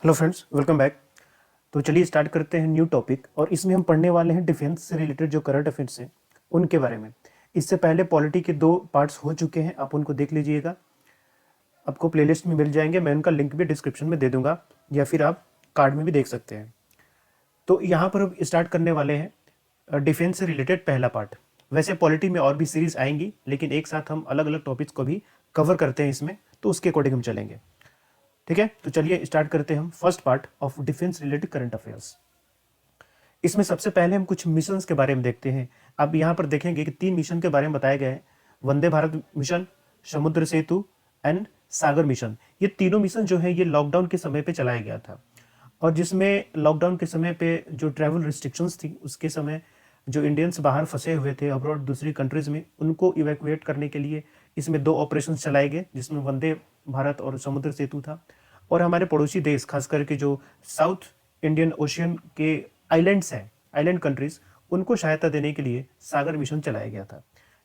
Hello friends, welcome back. तो चलिए start करते हैं न्यू टॉपिक और इसमें हम पढ़ने वाले हैं डिफेंस से रिलेटेड जो करंट अफेयर्स हैं उनके बारे में। इससे पहले पॉलिटी के 2 पार्ट्स हो चुके हैं, आप उनको देख लीजिएगा। आपको प्लेलिस्ट में मिल जाएंगे, मैं उनका लिंक भी डिस्क्रिप्शन में दे दूंगा या फिर आप कार्ड में भी देख सकते हैं। तो यहाँ पर अब स्टार्ट करने वाले हैं डिफेंस से रिलेटेड पहला पार्ट। वैसे पॉलिटी में और भी सीरीज आएंगी, लेकिन एक साथ हम अलग अलग टॉपिक्स को भी कवर करते हैं इसमें, तो उसके अकॉर्डिंग हम चलेंगे। ठीक है, तो चलिए स्टार्ट करते हैं हम first part of defence related current affairs. इसमें सबसे पहले हम कुछ मिशंस के बारे में देखते हैं। अब यहाँ पर देखेंगे कि 3 मिशन के बारे में बताया गया है। वंदे भारत मिशन, समुद्र सेतु एंड सागर मिशन। ये तीनों मिशन जो है ये लॉकडाउन के समय पे चलाया गया था, और जिसमें लॉकडाउन के समय पे जो ट्रैवल रिस्ट्रिक्शंस थी उसके समय जो इंडियंस बाहर फंसे हुए थे अब्रॉड दूसरी कंट्रीज में, उनको इवैक्यूएट करने के लिए इसमें 2 ऑपरेशन चलाए गए, जिसमें वंदे भारत और समुद्र सेतु था। और हमारे पड़ोसी देश, खास करके जो साउथ इंडियन ओशियन के आइलैंड्स हैं, आइलैंड कंट्रीज, उनको सहायता देने के लिए सागर मिशन चलाया गया था।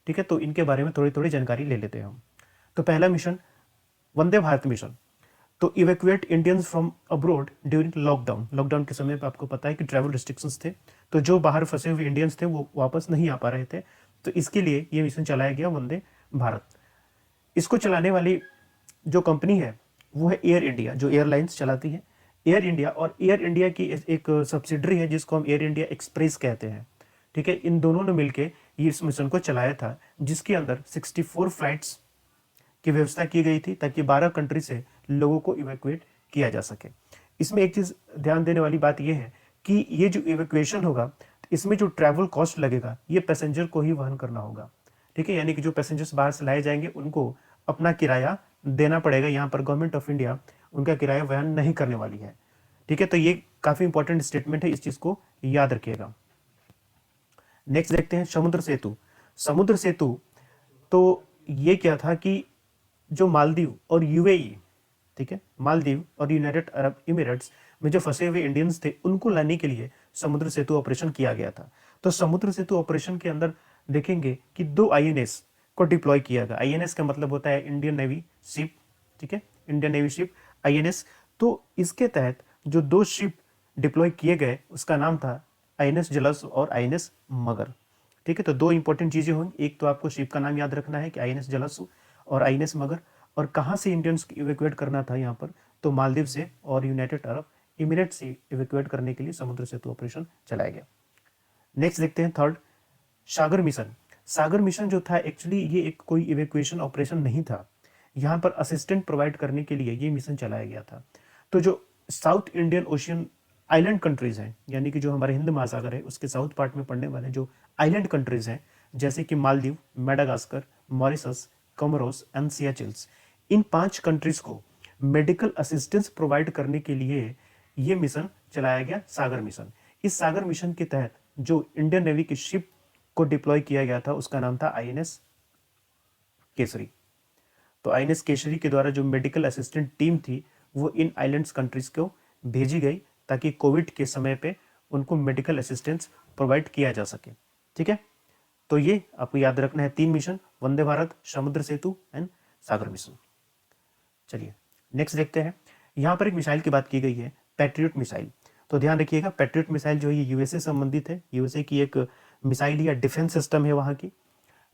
ठीक है, तो इनके बारे में थोड़ी थोड़ी जानकारी ले लेते हैं हम। तो पहला मिशन वंदे भारत मिशन। तो evacuate Indians from abroad during lockdown. Lockdown के समय पर आपको पता है कि ट्रैवल रिस्ट्रिक्शंस थे, तो जो बाहर फंसे हुए इंडियंस थे वो वापस नहीं आ पा रहे थे, तो इसके लिए ये मिशन चलाया गया वंदे भारत। इसको चलाने वाली जो कंपनी है वो है एयर इंडिया, जो एयरलाइंस चलाती है एयर इंडिया। और एयर इंडिया की एक सब्सिडरी है जिसको हम एयर इंडिया एक्सप्रेस कहते हैं। ठीक है, इन दोनों ने मिलकर ये इस मिशन को चलाया था, जिसके अंदर 64 फ्लाइट्स की व्यवस्था की गई थी ताकि 12 कंट्री से लोगों को इवैक्यूएट किया जा सके। इसमें एक चीज़ ध्यान देने वाली बात यह है कि ये जो इवैक्यूएशन होगा, इसमें जो ट्रैवल कॉस्ट लगेगा ये पैसेंजर को ही वहन करना होगा। ठीक है, यानी कि जो पैसेंजर्स बाहर से लाए जाएंगे उनको अपना किराया देना पड़ेगा। यहाँ पर गवर्नमेंट ऑफ इंडिया उनका किराया वहन नहीं करने वाली है। ठीक है, तो ये काफ़ी इंपॉर्टेंट स्टेटमेंट है, इस चीज़ को याद रखिएगा। नेक्स्ट देखते हैं समुद्र सेतु। समुद्र सेतु, तो ये क्या था कि जो मालदीव और यूएई, ठीक है, मालदीव और यूनाइटेड अरब इमिरेट्स में जो फंसे हुए इंडियंस थे उनको लाने के लिए समुद्र सेतु ऑपरेशन किया गया था। तो समुद्र सेतु ऑपरेशन के अंदर देखेंगे कि 2 आईएनएस को डिप्लॉय किया गया। आईएनएस का मतलब होता है इंडियन नेवी शिप। ठीक है, इंडियन नेवी शिप आईएनएस। तो इसके तहत जो 2 शिप डिप्लॉय किए गए उसका नाम था आईएनएस जलस्व और आईएनएस मगर। ठीक है, तो 2 इंपॉर्टेंट चीजें होंगी, एक तो आपको शिप का नाम याद रखना है कि आईएनएस जलस्व और आईएनएस मगर, और कहाँ से इंडियंस को इवैक्यूएट करना था यहाँ पर, तो मालदीव से और यूनाइटेड अरब इमिरेट से इवैक्यूएट करने के लिए समुद्र सेतु ऑपरेशन चलाया गया। नेक्स्ट देखते हैं थर्ड, सागर मिशन। सागर मिशन जो था एक्चुअली ये एक कोई इवैक्यूएशन ऑपरेशन नहीं था, यहाँ पर असिस्टेंट प्रोवाइड करने के लिए ये मिशन चलाया गया था। तो जो south Indian ocean island countries हैं, यानी कि जो हमारे हिंद महासागर है उसके साउथ पार्ट में पड़ने वाले जो आइलैंड कंट्रीज हैं, जैसे कि Maldives, Madagascar, Mauritius, Comoros and Seychelles, इन 5 कंट्रीज को मेडिकल असिस्टेंस प्रोवाइड करने के लिए ये मिशन चलाया गया, सागर मिशन। इस सागर मिशन के तहत जो इंडियन नेवी की शिप को डिप्लॉय किया गया था उसका नाम था आईएनएस केसरी। तो आईएनएस केसरी के द्वारा जो मेडिकल असिस्टेंट टीम थी वो इन आइलैंड्स कंट्रीज को भेजी गई ताकि कोविड के समय पे उनको मेडिकल असिस्टेंस प्रोवाइड किया जा सके। ठीक है, तो ये आपको याद रखना है 3 मिशन, वंदे भारत, समुद्र सेतु एंड सागर मिशन। चलिए नेक्स्ट देखते हैं। यहाँ पर एक मिसाइल की बात की गई है, पैट्रियट मिसाइल। तो ध्यान रखिएगा, पैट्रियट मिसाइल जो है ये यूएसए से संबंधित है। यूएसए की एक मिसाइल या डिफेंस सिस्टम है वहाँ की,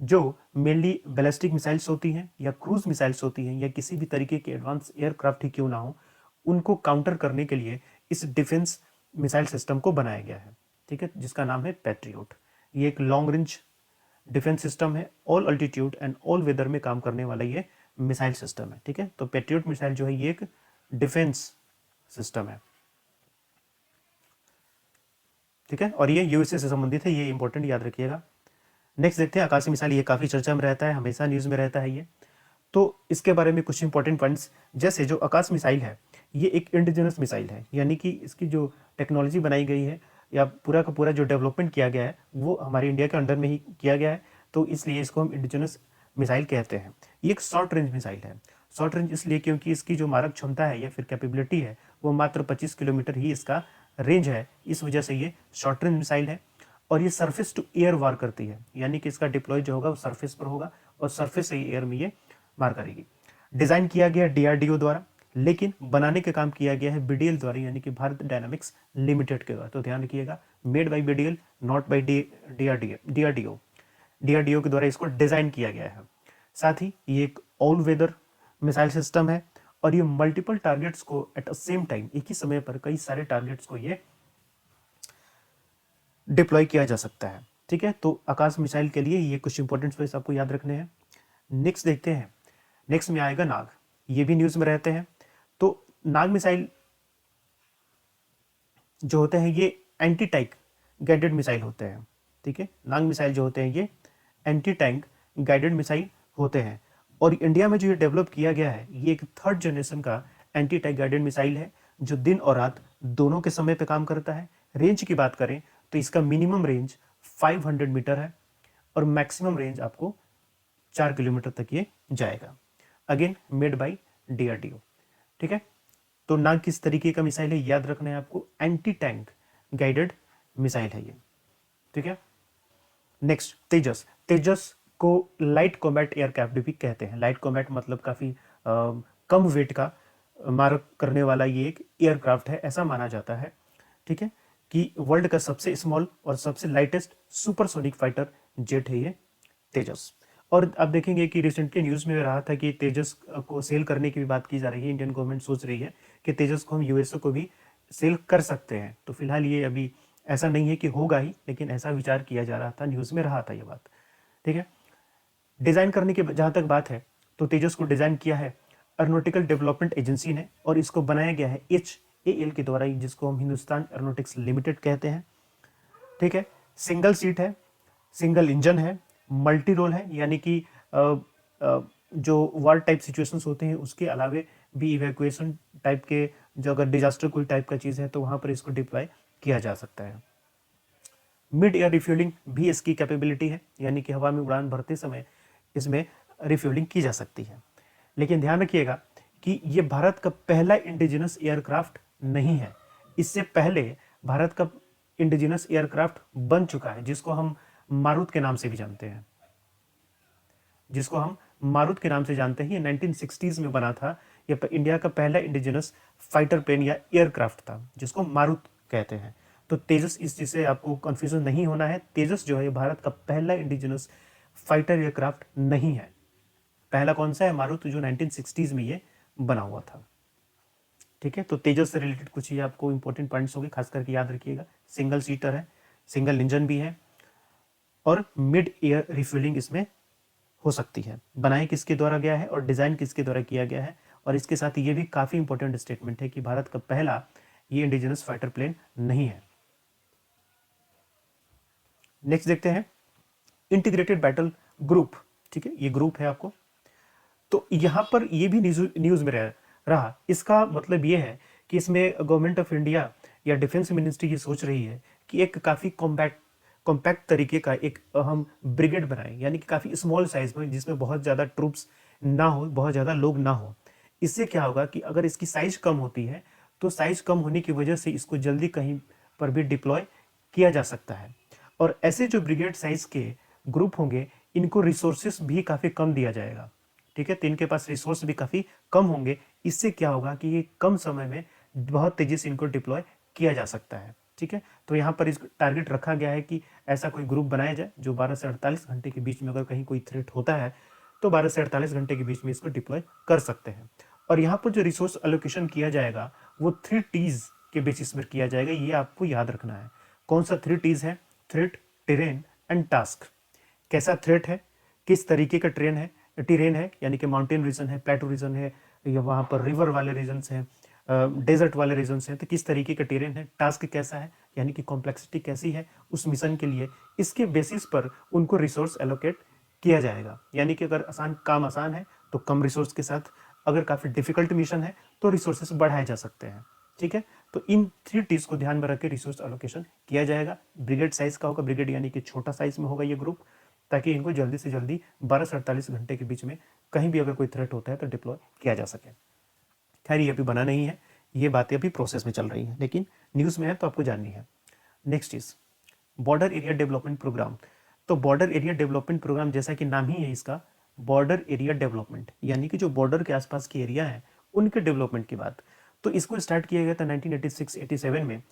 जो मेनली बैलिस्टिक मिसाइल्स होती हैं या क्रूज मिसाइल्स होती हैं या किसी भी तरीके के एडवांस एयरक्राफ्ट ही क्यों ना हो, उनको काउंटर करने के लिए इस डिफेंस मिसाइल सिस्टम को बनाया गया है। ठीक है, जिसका नाम है पैट्रियोट। ये एक लॉन्ग रेंज डिफेंस सिस्टम है, all altitude and all weather में काम करने वाला ये मिसाइल सिस्टम है। ठीक है, तो पैट्रियोट मिसाइल जो है ये एक डिफेंस सिस्टम है। ठीक है, और ये यूएसए से संबंधित है, ये इंपॉर्टेंट याद रखिएगा। नेक्स्ट देखते हैं आकाशीय मिसाइल। ये काफी चर्चा में रहता है, हमेशा न्यूज में रहता है ये। तो इसके बारे में कुछ इंपॉर्टेंट पॉइंट्स, जैसे जो आकाश मिसाइल है ये एक इंडिजिनस मिसाइल है, यानी कि इसकी जो टेक्नोलॉजी बनाई गई है या पूरा का पूरा जो डेवलपमेंट किया गया है वो हमारे इंडिया के अंडर में ही किया गया है, तो इसलिए इसको हम इंडिजिनस मिसाइल कहते हैं। ये एक शॉर्ट रेंज मिसाइल है। शॉर्ट रेंज इसलिए क्योंकि इसकी जो मारक क्षमता है या फिर कैपेबिलिटी है वो मात्र 25 किलोमीटर ही इसका रेंज है, इस वजह से ये शॉर्ट रेंज मिसाइल है। और ये सरफेस टू एयर वार करती है, यानी कि इसका डिप्लॉय जो होगा वो सरफेस पर होगा और सरफेस से ही एयर में ये मार करेगी। डिजाइन किया गया डीआरडीओ द्वारा, लेकिन बनाने का काम किया गया है बीडीएल द्वारा, यानी कि भारत डायनामिक्स लिमिटेड के द्वारा। तो ध्यान रखिएगा, made by BDL, not bye DRDO DRDO के द्वारा इसको डिजाइन किया गया है। साथ ही ये एक ऑल वेदर मिसाइल सिस्टम है और ये मल्टीपल टारगेट्स को एट अ सेम टाइम, एक ही समय पर कई सारे टारगेट्स को ये डिप्लॉय किया जा सकता है। ठीक है, तो आकाश मिसाइल के लिए ये कुछ इंपॉर्टेंट स्पेस आपको याद रखने हैं। नेक्स्ट देखते हैं, नेक्स्ट में आएगा नाग, ये भी न्यूज में रहते हैं। तो नाग मिसाइल जो होते हैं ये एंटी टैंक गाइडेड मिसाइल होते हैं। ठीक है, नाग मिसाइल जो होते हैं ये एंटी टैंक गाइडेड मिसाइल होते हैं और इंडिया में जो ये डेवलप किया गया है ये एक थर्ड जनरेशन का एंटी टैंक गाइडेड मिसाइल है जो दिन और रात दोनों के समय पे काम करता है। रेंज की बात करें तो इसका मिनिमम रेंज 500 मीटर है और मैक्सिमम रेंज आपको 4 किलोमीटर तक ये जाएगा। Again made by DRDO. ठीक है, तो नाग किस तरीके का मिसाइल है याद रखना है आपको, एंटी टैंक गाइडेड मिसाइल है ये। ठीक है, नेक्स्ट तेजस। तेजस को लाइट कॉम्बैट एयरक्राफ्ट भी कहते हैं। लाइट कॉम्बैट मतलब काफी कम वेट का मार करने वाला ये एक एयरक्राफ्ट है, ऐसा माना जाता है। ठीक है, कि वर्ल्ड का सबसे स्मॉल और सबसे लाइटेस्ट सुपरसोनिक फाइटर जेट है ये तेजस। और आप देखेंगे कि रिसेंटली न्यूज में रहा था कि तेजस को सेल करने की भी बात की जा रही है। इंडियन गवर्नमेंट सोच रही है कि तेजस को हम यूएसए को भी सेल कर सकते हैं। तो फिलहाल ये अभी ऐसा नहीं है कि होगा ही, लेकिन ऐसा विचार किया जा रहा था, न्यूज में रहा था ये बात। ठीक है, डिजाइन करने की जहां तक बात है तो तेजस को डिजाइन किया है एरोनॉटिकल डेवलपमेंट एजेंसी ने और इसको बनाया गया है HAL के द्वारा, जिसको हम हिंदुस्तान एरोनॉटिक्स लिमिटेड कहते हैं। ठीक है, सिंगल सीट है, सिंगल इंजन है, मल्टी रोल है, यानी कि जो वार टाइप सिचुएशंस होते हैं उसके अलावे भी इवैक्यूएशन टाइप के, जो अगर डिजास्टर कोई टाइप का चीज़ है तो वहाँ पर इसको डिप्लॉय किया जा सकता है। मिड एयर रिफ्यूलिंग भी इसकी कैपेबिलिटी है, यानी कि हवा में उड़ान भरते समय इसमें रिफ्यूलिंग की जा सकती है। लेकिन ध्यान रखिएगा कि ये भारत का पहला इंडिजिनस एयरक्राफ्ट नहीं है। इससे पहले भारत का इंडिजिनस एयरक्राफ्ट बन चुका है जिसको हम मारुत के नाम से भी जानते हैं, जिसको हम मारुत के नाम से जानते हैं। ये 1960s में बना था। ये इंडिया का पहला इंडिजिनस फाइटर प्लेन या एयरक्राफ्ट था जिसको मारुत कहते हैं। तो तेजस, इस चीज से आपको कंफ्यूजन नहीं होना है, तेजस जो है भारत का पहला इंडिजिनस फाइटर एयरक्राफ्ट नहीं है। पहला कौन सा है? मारुत, जो 1960s में ये बना हुआ था। ठीक है, तो तेजस से रिलेटेड कुछ ये आपको इंपॉर्टेंट पॉइंट्स होंगे, खास करके याद रखिएगा। सिंगल सीटर है, सिंगल इंजन भी है और मिड एयर रिफ्यूलिंग इसमें हो सकती है। बनाए किसके द्वारा गया है और डिजाइन किसके द्वारा किया गया है। और इसके साथ ये भी काफी इंपॉर्टेंट स्टेटमेंट है कि भारत का पहला ये इंडिजिनस फाइटर प्लेन नहीं है। नेक्स्ट देखते हैं इंटीग्रेटेड बैटल ग्रुप। ठीक है, ये ग्रुप है आपको, तो यहां पर ये भी न्यूज में रहा। इसका मतलब ये है कि इसमें गवर्नमेंट ऑफ इंडिया या डिफेंस मिनिस्ट्री ये सोच रही है कि एक काफी कॉम्पैक्ट तरीके का एक हम ब्रिगेड बनाए, यानी कि काफी स्मॉल साइज में, जिसमें बहुत ज्यादा ट्रूप्स ना हो, बहुत ज्यादा लोग ना हो। इससे क्या होगा कि अगर इसकी साइज कम होती है तो साइज कम होने की वजह से इसको जल्दी कहीं पर भी डिप्लॉय किया जा सकता है। और ऐसे जो ब्रिगेड साइज के ग्रुप होंगे इनको रिसोर्सेस भी काफी कम दिया जाएगा। ठीक है, तो इनके पास रिसोर्स भी काफी कम होंगे। इससे क्या होगा कि ये कम समय में बहुत तेजी से इनको डिप्लॉय किया जा सकता है। ठीक है, तो यहाँ पर इस टारगेट रखा गया है कि ऐसा कोई ग्रुप बनाया जाए जो 12 से 48 घंटे के बीच में, अगर कहीं कोई थ्रेट होता है तो 12 से 48 घंटे के बीच में इसको डिप्लॉय कर सकते हैं। और यहाँ पर जो रिसोर्स एलोकेशन किया जाएगा वो 3 T's के बेसिस पर किया जाएगा, ये आपको याद रखना है। कौन सा 3 T's है? Threat, terrain and task. कैसा थ्रेट है, किस तरीके का टेरेन है, यानी कि माउंटेन रीजन है, प्लेटो रीजन है, या वहाँ पर रिवर वाले रीजन हैं, डेजर्ट वाले रीजन हैं, तो किस तरीके का टेरेन है। टास्क कैसा है, यानी कि कॉम्प्लेक्सिटी कैसी है उस मिशन के लिए। इसके बेसिस पर उनको रिसोर्स एलोकेट किया जाएगा, यानी कि अगर काम आसान है तो कम रिसोर्स के साथ, अगर काफी डिफिकल्ट मिशन है तो रिसोर्सेस बढ़ाए जा सकते हैं। ठीक है, तो इन 3 T's को ध्यान में रख के रिसोर्स एलोकेशन किया जाएगा। ब्रिगेड साइज का होगा, ब्रिगेड यानी कि छोटा साइज में होगा ये ग्रुप, ताकि इनको जल्दी से जल्दी 12 से 48 घंटे के बीच में कहीं भी अगर कोई थ्रेट होता है तो डिप्लॉय किया जा सके। खैर ये अभी बना नहीं है, ये बातें अभी प्रोसेस में चल रही हैं, लेकिन न्यूज़ में है तो आपको जाननी है। Next is border area development programme. तो बॉर्डर एरिया डेवलपमेंट प्रोग्राम, जैसा कि नाम ही है इसका, बॉर्डर एरिया डेवलपमेंट, यानी कि जो बॉर्डर के आसपास के एरिया है उनके डेवलपमेंट की बात। तो इसको स्टार्ट किया गया था 1986-87 में।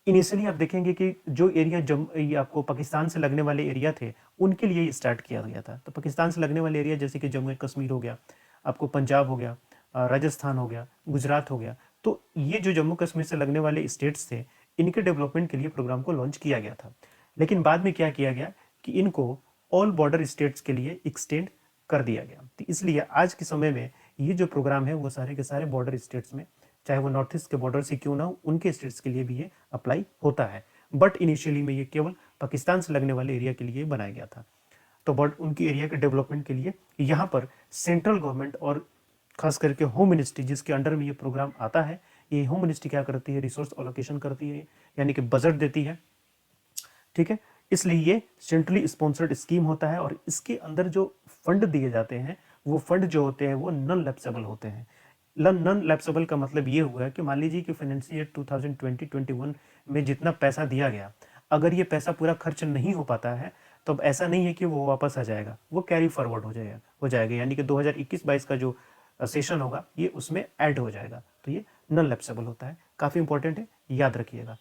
इनिशियली आप देखेंगे कि जो एरिया ये आपको पाकिस्तान से लगने वाले एरिया थे, उनके लिए ये स्टार्ट किया गया था। तो पाकिस्तान से लगने वाले एरिया जैसे कि जम्मू कश्मीर हो गया, आपको पंजाब हो गया, राजस्थान हो गया, गुजरात हो गया, तो ये जो जम्मू कश्मीर से लगने वाले स्टेट्स थे, इनके डेवलपमेंट के लिए प्रोग्राम को लॉन्च किया गया था। लेकिन बाद में क्या किया गया कि इनको ऑल बॉर्डर स्टेट्स के लिए एक्सटेंड कर दिया गया। तो इसलिए आज के समय में ये जो प्रोग्राम है वो सारे के सारे बॉर्डर स्टेट्स में, चाहे वो नॉर्थ ईस्ट के बॉर्डर से क्यों ना हो, उनके स्टेट्स के लिए भी ये अप्लाई होता है। बट इनिशियली में ये केवल पाकिस्तान से लगने वाले एरिया के लिए बनाया गया था। तो बट उनकी एरिया के डेवलपमेंट के लिए यहाँ पर सेंट्रल गवर्नमेंट और खास करके होम मिनिस्ट्री, जिसके अंडर में ये प्रोग्राम आता है, ये होम मिनिस्ट्री क्या करती है, रिसोर्स एलोकेशन करती है, यानी कि बजट देती है। ठीक है, इसलिए ये सेंट्रली स्पॉन्सर्ड स्कीम होता है और इसके अंदर जो फंड दिए जाते हैं वो फंड जो होते हैं वो नॉन लैप्सेबल होते हैं। नॉन लैप्सेबल का मतलब ये हुआ है कि मान लीजिए कि फाइनेंशियल ईयर 2020-21 में जितना पैसा दिया गया, अगर ये पैसा पूरा खर्च नहीं हो पाता है तो अब ऐसा नहीं है कि वो वापस आ जाएगा, वो कैरी फॉरवर्ड हो जाएगा, यानी कि 2021-22 का जो सेशन होगा ये उसमें ऐड हो जाएगा। तो ये नॉन लैप्सेबल होता है, काफ़ी इंपॉर्टेंट है, याद रखिएगा।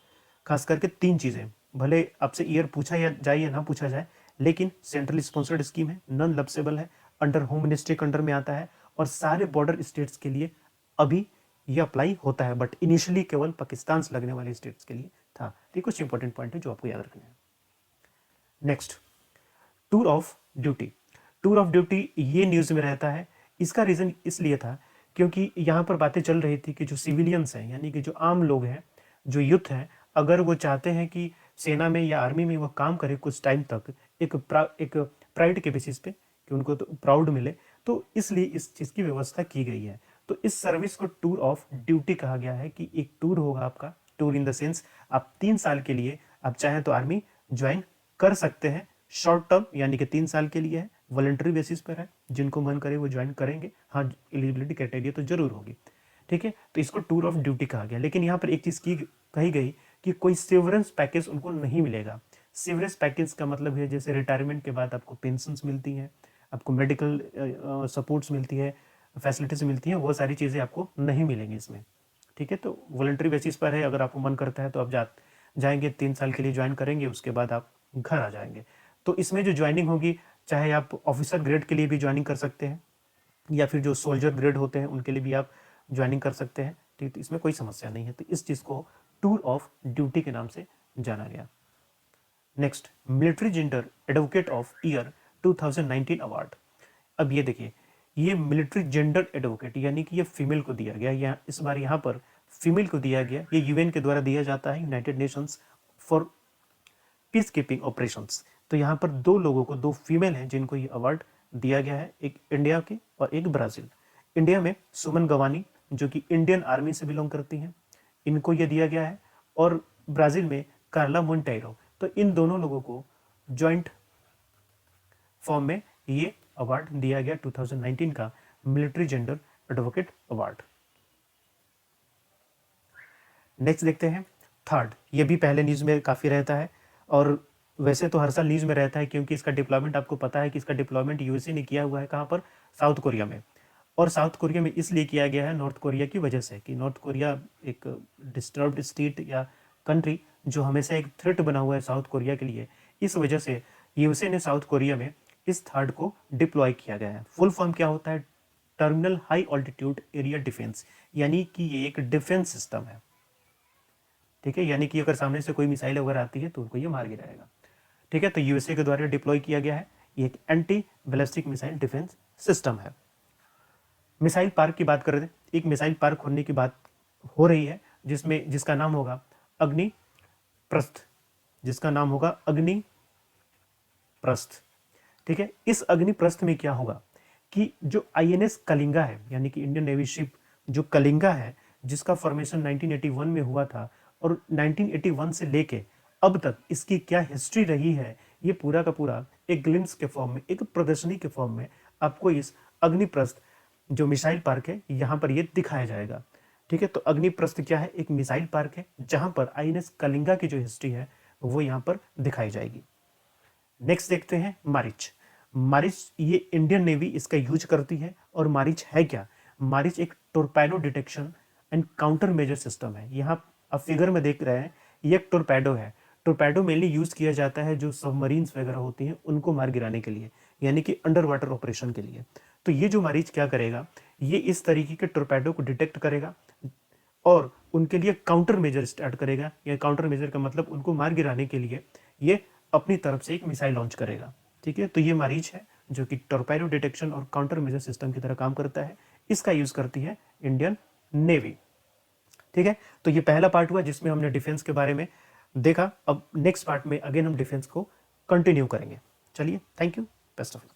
खास करके 3 चीज़ें, भले आपसे ईयर पूछा जाए या ना पूछा जाए, लेकिन सेंट्रल स्पॉन्सर्ड स्कीम है, नॉन लैप्सेबल है, अंडर होम मिनिस्ट्री के अंडर में आता है और सारे बॉर्डर स्टेट्स के लिए अभी ये अप्लाई होता है, बट इनिशियली केवल पाकिस्तान से लगने वाले स्टेट्स के लिए था। तो कुछ इंपॉर्टेंट पॉइंट है जो आपको याद रखना है। Next, tour of duty. Tour of duty ये न्यूज़ में रहता है, इसका रीज़न इसलिए था क्योंकि यहाँ पर बातें चल रही थी कि जो सिविलियंस हैं, यानी कि जो आम लोग हैं, जो यूथ हैं, अगर वो चाहते हैं कि सेना में या आर्मी में वो काम करे कुछ टाइम तक, एक प्राइड के बेसिस पे कि उनको तो प्राउड मिले, तो इसलिए इस चीज़ की व्यवस्था की गई है। तो इस सर्विस को टूर ऑफ ड्यूटी कहा गया है कि एक टूर होगा आपका, टूर इन द सेंस आप 3 साल के लिए आप चाहें तो आर्मी ज्वाइन कर सकते हैं। शॉर्ट टर्म यानी कि 3 साल के लिए है, वॉलंटरी बेसिस पर है, जिनको मन करे वो ज्वाइन करेंगे। हाँ, एलिजिबिलिटी क्राइटेरिया तो जरूर होगी। ठीक है, तो इसको टूर ऑफ ड्यूटी कहा गया। लेकिन यहाँ पर एक चीज़ की कही गई कि कोई सेवरेंस पैकेज उनको नहीं मिलेगा। सेवरेंस पैकेज का मतलब है जैसे रिटायरमेंट के बाद आपको पेंशन्स मिलती हैं, आपको मेडिकल सपोर्ट्स मिलती है, फैसिलिटीज मिलती हैं, वो सारी चीज़ें आपको नहीं मिलेंगी इसमें। ठीक है, तो वॉलंटरी बेसिस पर है, अगर आपको मन करता है तो आप जाएंगे, 3 साल के लिए ज्वाइन करेंगे, उसके बाद आप घर आ जाएंगे। तो इसमें जो ज्वाइनिंग होगी, चाहे आप ऑफिसर ग्रेड के लिए भी ज्वाइनिंग कर सकते हैं या फिर जो सोल्जर ग्रेड होते हैं उनके लिए भी आप ज्वाइनिंग कर सकते हैं। ठीक, तो इसमें कोई समस्या नहीं है। तो इस चीज़ को टूर ऑफ ड्यूटी के नाम से जाना गया। Next, military gender advocate of year 2019 award. अब ये देखिए, ये मिलिट्री जेंडर एडवोकेट यानी कि ये फीमेल को दिया गया, या इस बार यहाँ पर फीमेल को दिया गया। ये यूएन के द्वारा दिया जाता है, United Nations for peace keeping operations. तो यहाँ पर 2 लोगों को, 2 फीमेल हैं जिनको ये अवार्ड दिया गया है, एक इंडिया के और एक ब्राज़ील। इंडिया में सुमन गवानी जो कि इंडियन आर्मी से बिलोंग करती हैं, इनको ये दिया गया है, और ब्राज़ील में कार्ला मोंटेरो। तो इन दोनों लोगों को जॉइंट फॉर्म में ये अवार्ड दिया गया 2019 का military gender advocate award. Next देखते हैं थर्ड, ये भी पहले न्यूज़ में काफ़ी रहता है और वैसे तो हर साल न्यूज़ में रहता है क्योंकि इसका डिप्लॉयमेंट आपको पता है कि इसका डिप्लॉयमेंट यूएसए ने किया हुआ है। कहाँ पर? साउथ कोरिया में। और साउथ कोरिया में इसलिए किया गया है नॉर्थ कोरिया की वजह से कि नॉर्थ कोरिया एक डिस्टर्ब्ड स्टेट या कंट्री जो हमेशा एक थ्रेट बना हुआ है साउथ कोरिया के लिए। इस वजह से यूएसए ने साउथ कोरिया में इस थर्ड को डिप्लॉय किया गया है। फुल फॉर्म क्या होता है? Terminal high altitude area defence, यानी कि ये एक डिफेंस सिस्टम है। ठीक है, यानी कि अगर सामने से कोई मिसाइल वगैरह आती है तो उनको ये मार गिराएगा। ठीक है, तो यूएसए के द्वारा डिप्लॉय किया गया है। ये एक anti ballistic missile defence system है। मिसाइल पार्क की बात कर रहे थे, एक मिसाइल पार्क होने की बात हो रही है जिसका नाम होगा अग्निप्रस्थ, जिसका नाम होगा अग्निप्रस्थ। ठीक है, इस अग्निप्रस्थ में क्या होगा कि जो आईएनएस कलिंगा है, यानी कि इंडियन नेवी शिप जो कलिंगा है, जिसका फॉर्मेशन 1981 में हुआ था और 1981 से लेके अब तक इसकी क्या हिस्ट्री रही है, ये पूरा का पूरा एक ग्लिम्स के फॉर्म में, एक प्रदर्शनी के फॉर्म में आपको इस अग्निप्रस्थ जो मिसाइल पार्क है यहाँ पर ये दिखाया जाएगा। ठीक है, तो अग्निप्रस्थ क्या है? एक मिसाइल पार्क है जहां पर आईएनएस कलिंगा की जो हिस्ट्री है वो यहाँ पर दिखाई जाएगी। नेक्स्ट देखते हैं मारिच। मारिच ये इंडियन नेवी इसका यूज करती है। और मारिच है क्या? मारिच एक torpedo detection and counter measure system है। यहाँ आप फिगर में देख रहे हैं, ये एक टोरपेडो है। टोरपेडो मेनली यूज किया जाता है जो सबमरीन्स वगैरह होती हैं उनको मार गिराने के लिए, यानी कि अंडर वाटर ऑपरेशन के लिए। तो ये जो मरीज क्या करेगा, ये इस तरीके के टोरपेडो को डिटेक्ट करेगा और उनके लिए काउंटर मेजर स्टार्ट करेगा। या काउंटर मेजर का मतलब उनको मार गिराने के लिए ये अपनी तरफ से एक मिसाइल लॉन्च करेगा। ठीक है, तो ये मरीज है जो कि टोरपेडो डिटेक्शन और काउंटर मेजर सिस्टम की तरह काम करता है। इसका यूज करती है इंडियन नेवी। ठीक है, तो ये पहला पार्ट हुआ जिसमें हमने डिफेंस के बारे में देखा। अब नेक्स्ट पार्ट में अगेन हम डिफेंस को कंटिन्यू करेंगे। चलिए, thank you, best of luck.